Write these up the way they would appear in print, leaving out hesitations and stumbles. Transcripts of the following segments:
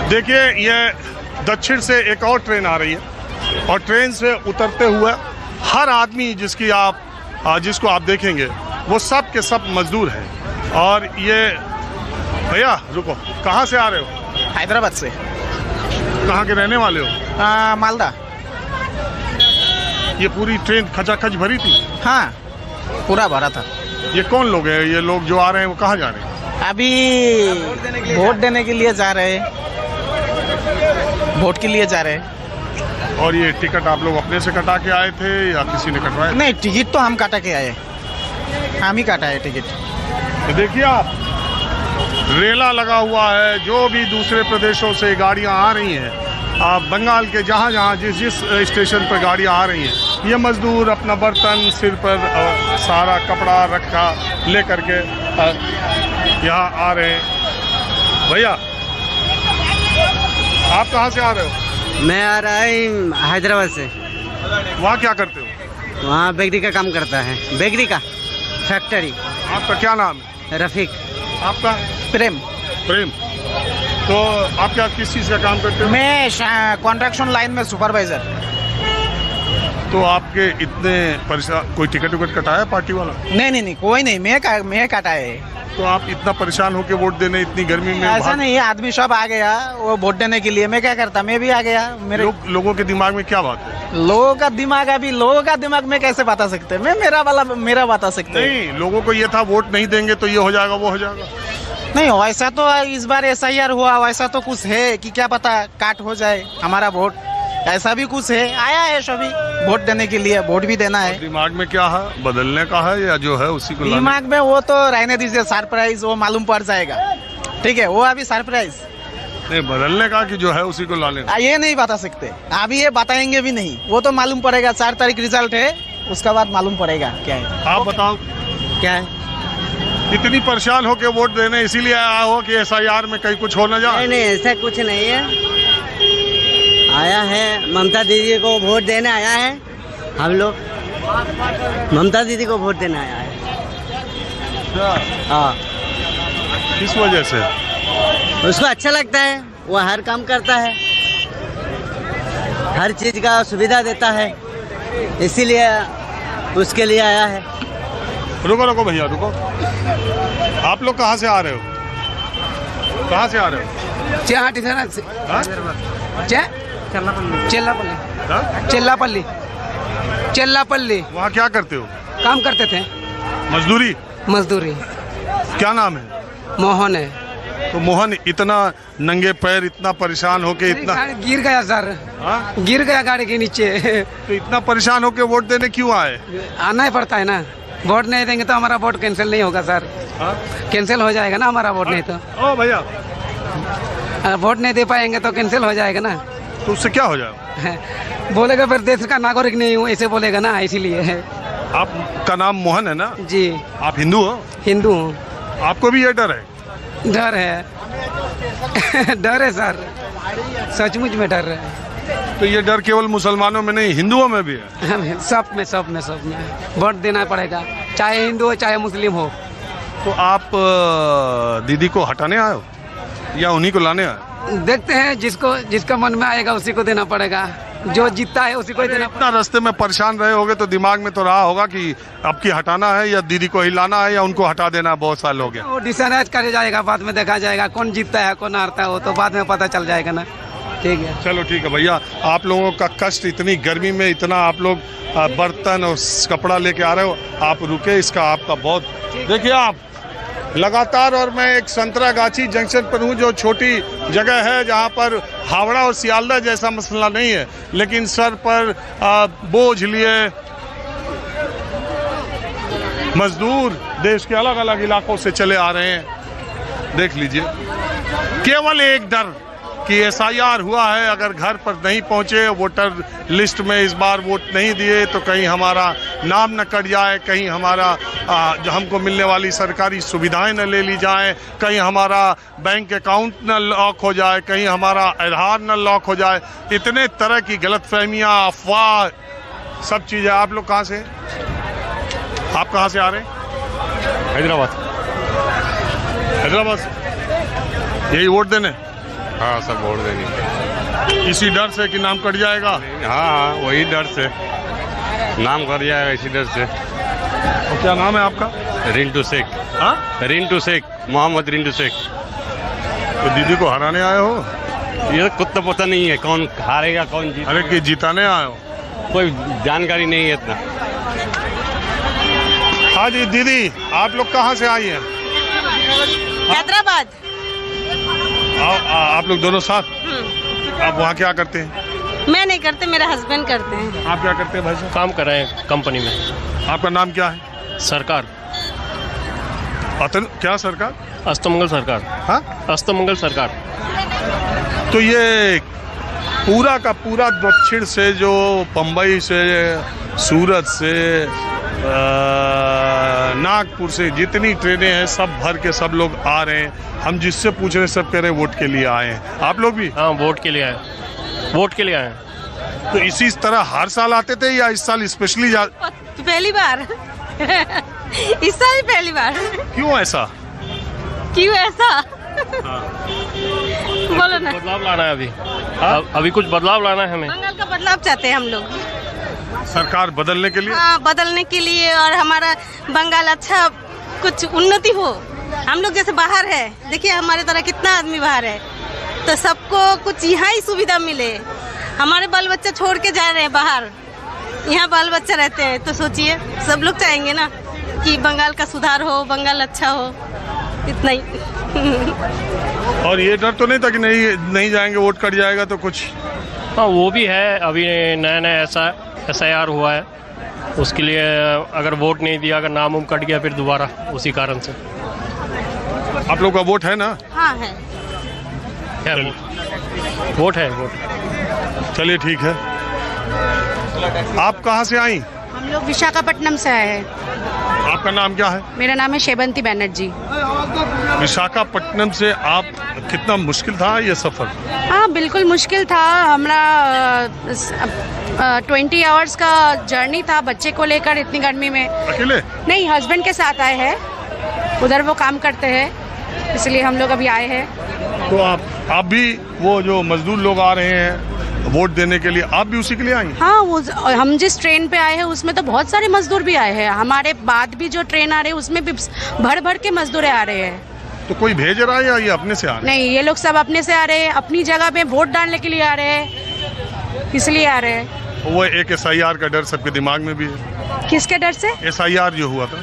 देखिए, ये दक्षिण से एक और ट्रेन आ रही है और ट्रेन से उतरते हुए हर आदमी जिसको आप देखेंगे वो सब के सब मजदूर हैं। और ये भैया रुको, कहाँ से आ रहे हो? हैदराबाद से। कहाँ के रहने वाले हो? मालदा। ये पूरी ट्रेन खचाखच भरी थी? हाँ, पूरा भरा था। ये कौन लोग हैं? ये लोग जो आ रहे हैं वो कहाँ जा रहे हैं? अभी वोट देने के लिए जा रहे हैं, वोट के लिए जा रहे हैं। और ये टिकट आप लोग अपने से कटा के आए थे या किसी ने कटवाया? नहीं, टिकट तो हम काटा के आए, हम ही काटा है टिकट। तो देखिए आप, रेला लगा हुआ है। जो भी दूसरे प्रदेशों से गाड़ियां आ रही हैं, बंगाल के जहाँ जहाँ जिस स्टेशन पर गाड़ियां आ रही हैं, ये मजदूर अपना बर्तन सिर पर सारा कपड़ा रखा ले करके यहाँ आ रहे हैं। भैया आप कहाँ से आ रहे हो? मैं आ रहा हूँ हैदराबाद से। वहाँ क्या करते हो? वहाँ बेकरी का काम करता है, बेकरी का फैक्ट्री। आपका क्या नाम है? रफीक। आपका? प्रेम। प्रेम। तो आप क्या किस चीज़ का काम करते हो? मैं कंस्ट्रक्शन लाइन में सुपरवाइजर। तो आपके इतने परेशान, कोई टिकट विकट कटाया पार्टी वाला? नहीं, कोई नहीं, मैं काटा है। तो आप इतना परेशान होके वोट देने इतनी गर्मी में? ऐसा नहीं है, आदमी सब आ गया वो वोट देने के लिए। मैं क्या करता, मैं भी आ गया। मेरे लोगों के दिमाग में क्या बात है? लोगों का दिमाग में कैसे बता सकते हैं? मैं मेरा बता सकते हैं। नहीं, लोगों को ये था वोट नहीं देंगे तो ये हो जाएगा वो हो जाएगा। नहीं, वैसा तो इस बार SIR हुआ, वैसा तो कुछ है कि क्या पता काट हो जाए हमारा वोट, ऐसा भी कुछ है। आया है सभी वोट देने के लिए, वोट भी देना है। दिमाग में क्या है? बदलने का है या जो है उसी को? दिमाग में वो तो रहने दीजिए, सरप्राइज वो मालूम पड़ जाएगा। ठीक है, वो अभी सरप्राइज नहीं, बदलने का कि जो है उसी को लाने का? ये नहीं बता सकते अभी, ये बताएंगे भी नहीं। वो तो मालूम पड़ेगा, 4 तारीख रिजल्ट है, उसके बाद मालूम पड़ेगा क्या है। आप बताओ क्या है? इतनी परेशान होके वोट देने इसीलिए आया हो कि SIR में कहीं कुछ हो न जाए? नहीं, ऐसा कुछ नहीं है। आया है ममता दीदी को वोट देने आया है, हम लोग ममता दीदी को वोट देने आया है। हाँ। किस वजह से? उसको अच्छा लगता है, वो हर काम करता है, हर चीज़ का सुविधा देता है, इसीलिए उसके लिए आया है। रुको भैया रुको। आप लोग कहाँ से आ रहे हो? कहाँ से आ रहे हो? चेल्लापल्ली। वहाँ क्या करते हो? काम करते थे, मजदूरी। क्या नाम है? मोहन है। तो मोहन, इतना नंगे पैर, इतना परेशान होके, इतना गिर गया सर। हाँ? गिर गया गाड़ी के नीचे। तो इतना परेशान होके वोट देने क्यों आए? आना ही पड़ता है ना, वोट नहीं देंगे तो हमारा वोट कैंसिल नहीं होगा सर। हाँ? कैंसिल हो जाएगा ना हमारा वोट, नहीं तो। ओ भैया, वोट नहीं दे पाएंगे तो कैंसिल हो जाएगा ना। तो उससे क्या हो जाएगा? बोलेगा फिर देश का नागरिक नहीं हूँ, ऐसे बोलेगा ना, इसीलिए। आपका नाम मोहन है ना? जी। आप हिंदू हो? हिंदू हूँ। आपको भी ये डर है? डर है। डर है सर, सचमुच में डर है। तो ये डर केवल मुसलमानों में नहीं, हिंदुओं में भी है? सब में वोट देना पड़ेगा, चाहे हिंदू हो चाहे मुस्लिम हो। तो आप दीदी को हटाने आए हो या उन्हीं को लाने आए? देखते हैं, जिसका मन में आएगा उसी को देना पड़ेगा, जो जीतता है उसी को ही देना पड़ेगा। इतना रास्ते में परेशान रहे होगे तो दिमाग में तो रहा होगा कि अब की हटाना है या दीदी को ही लाना है या उनको हटा देना है। बहुत साल हो गया। वो डिसाइड करे जाएगा, बाद में देखा जाएगा कौन जीतता है कौन हारता है, वो तो बाद में पता चल जाएगा ना। ठीक है, चलो ठीक है भैया। आप लोगों का कष्ट, इतनी गर्मी में इतना आप लोग बर्तन और कपड़ा लेके आ रहे हो, आप रुके, इसका आपका बहुत। देखिए आप लगातार, और मैं एक संतरागाछी जंक्शन पर हूँ, जो छोटी जगह है जहाँ पर हावड़ा और सियालदह जैसा मसला नहीं है, लेकिन सर पर बोझ लिए मजदूर देश के अलग अलग इलाकों से चले आ रहे हैं। देख लीजिए, केवल एक डर कि SIR हुआ है, अगर घर पर नहीं पहुंचे, वोटर लिस्ट में इस बार वोट नहीं दिए तो कहीं हमारा नाम न कट जाए, कहीं हमारा जो हमको मिलने वाली सरकारी सुविधाएं न ले ली जाएं, कहीं हमारा बैंक अकाउंट न लॉक हो जाए, कहीं हमारा आधार न लॉक हो जाए। इतने तरह की गलतफहमियां, अफवाह, सब चीज़ें। आप लोग कहाँ से? आप कहाँ से आ रहे हैं? हैदराबाद से। यही वोट देने? हाँ सब वोट देंगे। इसी डर से कि नाम कट जाएगा? हाँ वही डर से नाम कर जाएगा, इसी डर से। और क्या नाम है आपका? रिंटू शेख। हाँ, रिंटू शेख, मोहम्मद रिंटू शेख। तो दीदी को हराने आए हो? ये कुछ तो पता नहीं है कौन हारेगा कौन जीत, अरे कि जिताने आए हो? कोई जानकारी नहीं है इतना। हाँ जी दीदी, आप लोग कहाँ से आई हैं? हैदराबाद। आप लोग दोनों साथ? आप वहाँ क्या करते हैं? मैं नहीं करते, मेरे हस्बैंड करते हैं। आप क्या करते हैं भाई साहब? काम कर रहे हैं कंपनी में। आपका नाम क्या है? सरकार, क्या सरकार? अस्तमंगल सरकार। हाँ, अस्तमंगल सरकार। तो ये पूरा का पूरा दक्षिण से जो बम्बई से, सूरत से, नागपुर से जितनी ट्रेनें हैं सब भर के सब लोग आ रहे हैं। हम जिससे पूछ रहे हैं सब कह रहे हैं वोट के लिए आए हैं। आप लोग भी? हाँ वोट के लिए आए, वोट के लिए आए। तो इसी तरह हर साल आते थे या इस साल स्पेशली पहली बार इस साल पहली बार। क्यों ऐसा? क्यों ऐसा? बोलो ना। बदलाव लाना है अभी कुछ बदलाव लाना है हमें। बंगाल का बदलाव चाहते हैं हम लोग, सरकार बदलने के लिए। हाँ बदलने के लिए, और हमारा बंगाल अच्छा कुछ उन्नति हो। हम लोग जैसे बाहर है, देखिए हमारे तरह कितना आदमी बाहर है, तो सबको कुछ यहाँ ही सुविधा मिले। हमारे बाल बच्चे छोड़ के जा रहे हैं बाहर, यहाँ बाल बच्चे रहते हैं, तो सोचिए सब लोग चाहेंगे ना कि बंगाल का सुधार हो, बंगाल अच्छा हो, इतना ही। और ये डर तो नहीं था कि नहीं जाएंगे वोट कट जाएगा तो कुछ? हाँ वो भी है। अभी नया नया SIR हुआ है, उसके लिए अगर वोट नहीं दिया, अगर नाम कट गया फिर दोबारा उसी कारण से। आप लोग का वोट है ना? हाँ है। क्या वोट है? वोट। चलिए ठीक है। आप कहाँ से आई? हम लोग विशाखापट्टनम से आए हैं। आपका नाम क्या है? मेरा नाम है शेबंती बैनर्जी। विशाखापट्टनम से आप, कितना मुश्किल था ये सफ़र? हाँ बिल्कुल मुश्किल था। हमारा 20 आवर्स का जर्नी था बच्चे को लेकर इतनी गर्मी में। अकेले? नहीं, हस्बैंड के साथ आए हैं, उधर वो काम करते हैं, इसलिए हम लोग अभी आए हैं। तो आप भी वो जो मजदूर लोग आ रहे हैं वोट देने के लिए, आप भी उसी के लिए आई? हाँ, वो हम जिस ट्रेन पे आए हैं उसमें तो बहुत सारे मजदूर भी आए हैं। हमारे बाद भी जो ट्रेन आ रही है उसमें भी भर भर के मजदूर आ रहे हैं। तो कोई भेज रहा है या ये अपने से आ रहे हैं? नहीं, ये लोग सब अपने से आ रहे हैं, अपनी जगह पे वोट डालने के लिए आ रहे हैं, इसलिए आ रहे हैं। वो एक SIR का डर सबके दिमाग में भी है। किसके डर से? SIR जो हुआ था।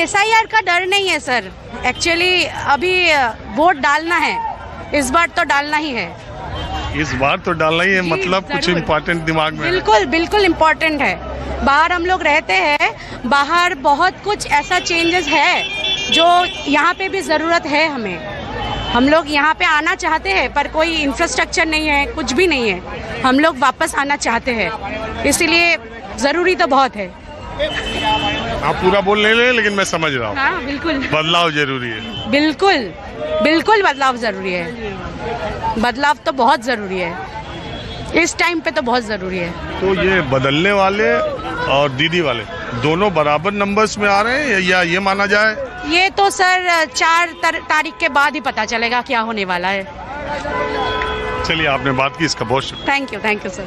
SIR का डर नहीं है सर, एक्चुअली अभी वोट डालना है, इस बार तो डालना ही है। इस बार तो डालना ही है, जी, मतलब कुछ जरूर। इम्पोर्टेंट दिमाग में है। बिल्कुल बिल्कुल इम्पोर्टेंट है। बाहर हम लोग रहते हैं, बाहर बहुत कुछ ऐसा चेंजेस है जो यहाँ पे भी ज़रूरत है हमें। हम लोग यहाँ पे आना चाहते हैं पर कोई इंफ्रास्ट्रक्चर नहीं है, कुछ भी नहीं है। हम लोग वापस आना चाहते हैं, इसीलिए ज़रूरी तो बहुत है। आप पूरा बोल नहीं ले, लेकिन मैं समझ रहा हूँ। हाँ बिल्कुल, बदलाव जरूरी है। बिल्कुल बिल्कुल बदलाव ज़रूरी है। बदलाव तो बहुत ज़रूरी है, इस टाइम पे तो बहुत ज़रूरी है। तो ये बदलने वाले और दीदी वाले दोनों बराबर नंबर्स में आ रहे हैं या ये माना जाए? ये तो सर 4 तारीख के बाद ही पता चलेगा क्या होने वाला है। चलिए, आपने बात की, इसका बहुत शुक्रिया। Thank you sir.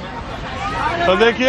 तो देखिए